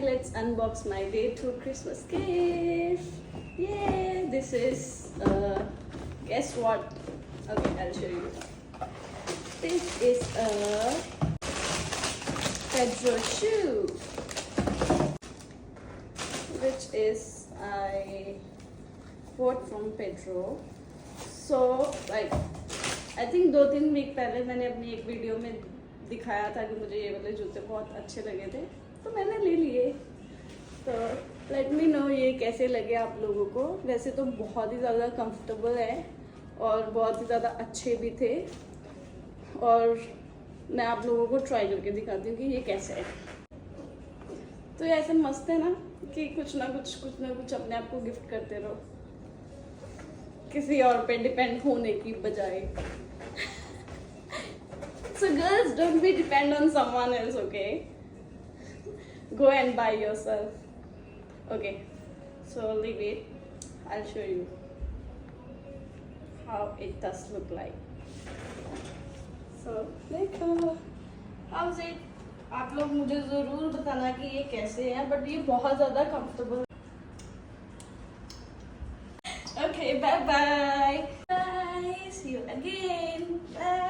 let's unbox my day 2 Christmas gift. Yeah, this is guess what? Okay, I'll show you. This is a Pedro shoe, which is I bought from Pedro. So like I think 2-3 week पहले मैंने अपनी एक video में दिखाया था कि मुझे ये वाले जूते बहुत अच्छे लगे थे, तो मैंने ले लिए. तो लेट मी नो ये कैसे लगे आप लोगों को. वैसे तो बहुत ही ज़्यादा कंफर्टेबल है और बहुत ही ज़्यादा अच्छे भी थे, और मैं आप लोगों को ट्राई करके दिखाती हूँ कि ये कैसे है. तो ये ऐसे मस्त है ना कि कुछ ना कुछ अपने आप को गिफ्ट करते रहो, किसी और पे डिपेंड होने की बजाय. So girls, don't be depend on someone else, okay? Go and buy yourself. Okay, so leave it. I'll show you how it does look like. So देखो, how's it? आप लोग मुझे ज़रूर बताना कि ये कैसे है, बट ये बहुत ज़्यादा comfortable. Okay, bye bye. Bye. See you again. Bye.